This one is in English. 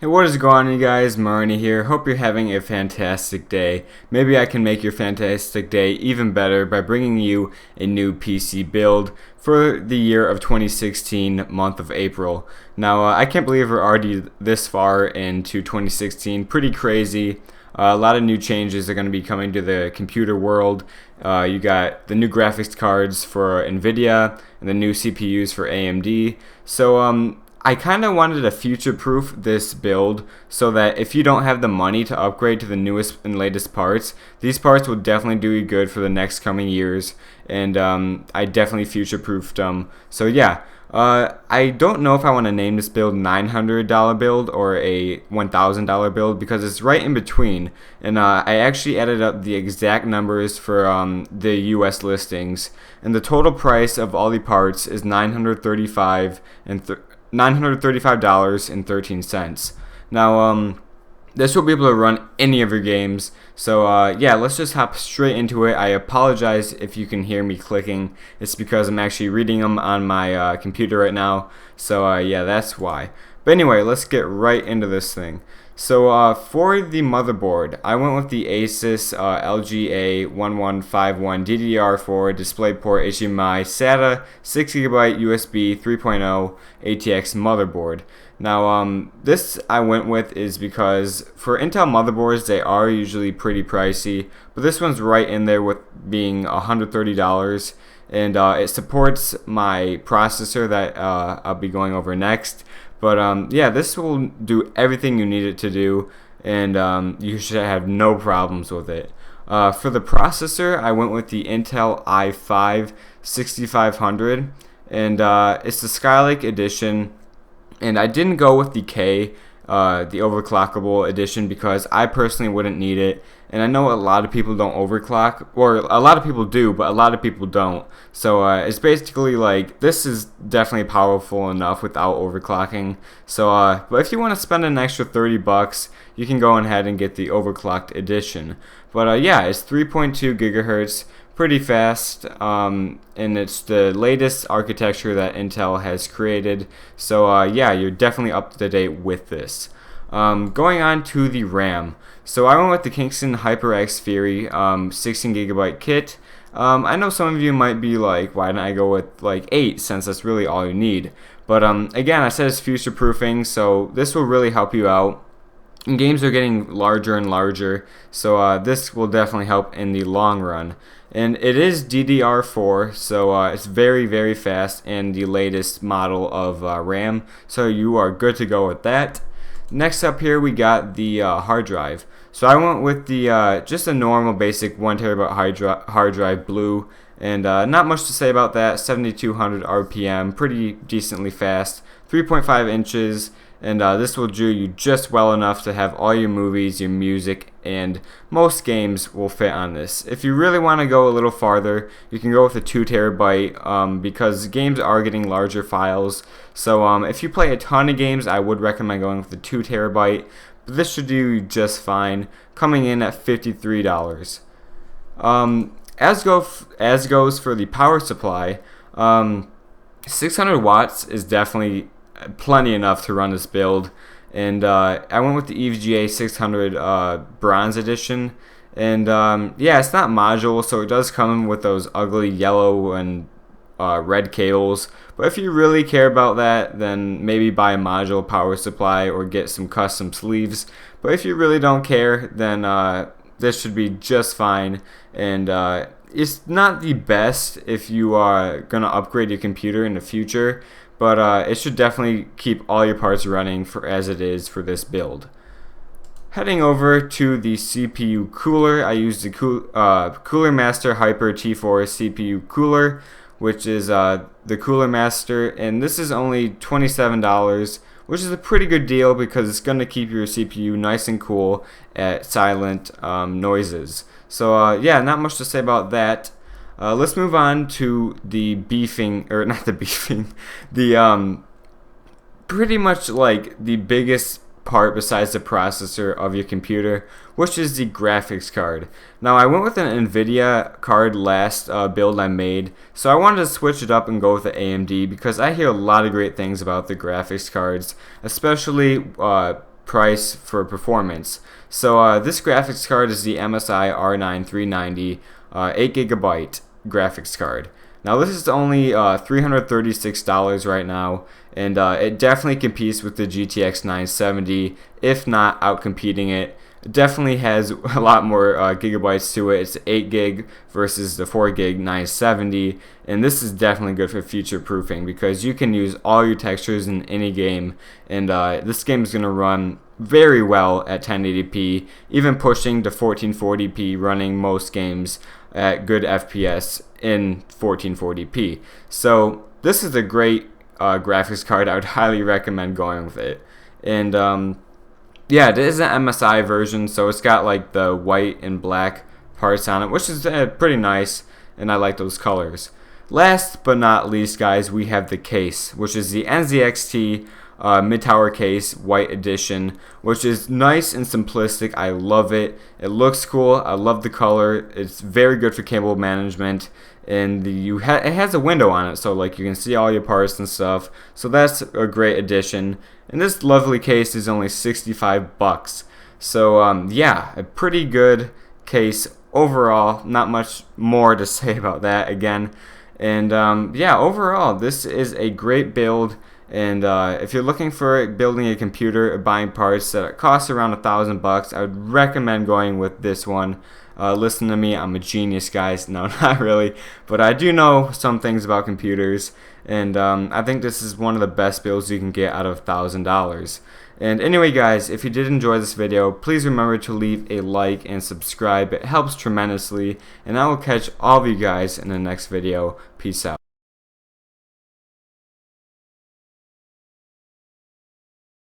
Hey, what is going on, you guys? Marney here. Hope you're having a fantastic day. Maybe I can make your fantastic day even better by bringing you a new PC build for the year of 2016, month of April. Now, I can't believe we're already this far into 2016. Pretty crazy. A lot of new changes are going to be coming to the computer world. You got the new graphics cards for NVIDIA and the new CPUs for AMD. So, I kind of wanted to future-proof this build so that if you don't have the money to upgrade to the newest and latest parts, these parts will definitely do you good for the next coming years, and I definitely future-proofed them. So yeah, I don't know if I want to name this build $900 build or a $1,000 build because it's right in between, and I actually added up the exact numbers for the US listings, and the total price of all the parts is $935.13. Now, this will be able to run any of your games. So, yeah, let's just hop straight into it. I apologize if you can hear me clicking. It's because I'm actually reading them on my computer right now. So, yeah, that's why. But anyway, let's get right into this thing. So, for the motherboard, I went with the Asus LGA1151 DDR4 DisplayPort HDMI SATA 6GB USB 3.0 ATX motherboard. Now, this I went with is because for Intel motherboards, they are usually pretty pricey, but this one's right in there with being $130, and it supports my processor that I'll be going over next. But yeah, this will do everything you need it to do, and you should have no problems with it. For the processor, I went with the Intel i5 6500, and it's the Skylake edition. And I didn't go with the the overclockable edition, because I personally wouldn't need it. And I know a lot of people don't overclock, or a lot of people do, but a lot of people don't. So it's basically like, this is definitely powerful enough without overclocking. So, but if you want to spend an extra $30, you can go ahead and get the overclocked edition. But yeah, it's 3.2 gigahertz. Pretty fast, and it's the latest architecture that Intel has created. So yeah, you're definitely up to date with this. Going on to the RAM. So I went with the Kingston HyperX Fury 16GB kit. I know some of you might be like, why didn't I go with like 8, since that's really all you need? But again, I said it's future proofing, so this will really help you out. And games are getting larger and larger, so this will definitely help in the long run. And it is DDR4, so it's very, very fast and the latest model of RAM, so you are good to go with that. Next up here, we got the hard drive. So I went with the just a normal basic 1TB hard drive blue, and not much to say about that. 7200 RPM, pretty decently fast, 3.5 inches. And this will do you just well enough to have all your movies, your music, and most games will fit on this. If you really want to go a little farther, you can go with a 2TB because games are getting larger files. So if you play a ton of games, I would recommend going with the 2TB. But this should do you just fine, coming in at $53. As goes for the power supply, 600 watts is definitely plenty enough to run this build, and I went with the EVGA 600 bronze edition, and yeah, it's not modular, so it does come with those ugly yellow and red cables, but if you really care about that, then maybe buy a module power supply or get some custom sleeves. But if you really don't care, then this should be just fine. And it's not the best if you are gonna upgrade your computer in the future, but it should definitely keep all your parts running for as it is for this build. Heading over to the CPU cooler, I used the Cooler Master Hyper T4 CPU cooler, which is the Cooler Master, and this is only $27, which is a pretty good deal because it's going to keep your CPU nice and cool at silent noises. So yeah, not much to say about that. Let's move on to the beefing, or not the beefing, the pretty much like the biggest part besides the processor of your computer, which is the graphics card. Now, I went with an NVIDIA card last build I made, so I wanted to switch it up and go with the AMD because I hear a lot of great things about the graphics cards, especially price for performance. So this graphics card is the MSI R9 390 8GB graphics card. Now this is only $336 right now, and it definitely competes with the GTX 970, if not outcompeting it. It definitely has a lot more gigabytes to it. It's 8 gig versus the 4 gig 970, and this is definitely good for future proofing because you can use all your textures in any game, and this game is going to run very well at 1080p, even pushing to 1440p, running most games at good FPS in 1440p. So this is a great graphics card. I would highly recommend going with it. And yeah, it is an MSI version, so it's got like the white and black parts on it, which is pretty nice, and I like those colors. Last but not least, guys, we have the case, which is the NZXT mid-tower case, white edition, which is nice and simplistic. I love it. It looks cool. I love the color. It's very good for cable management, and it has a window on it, so like you can see all your parts and stuff. So that's a great addition. And this lovely case is only $65. So yeah, a pretty good case overall. Not much more to say about that again. And yeah, overall, this is a great build. And if you're looking for building a computer or buying parts that cost around $1,000, I would recommend going with this one. Listen to me, I'm a genius, guys. No, not really, but I do know some things about computers, and I think this is one of the best builds you can get out of $1,000. And anyway, guys, if you did enjoy this video, please remember to leave a like and subscribe. It helps tremendously, and I will catch all of you guys in the next video. Peace out.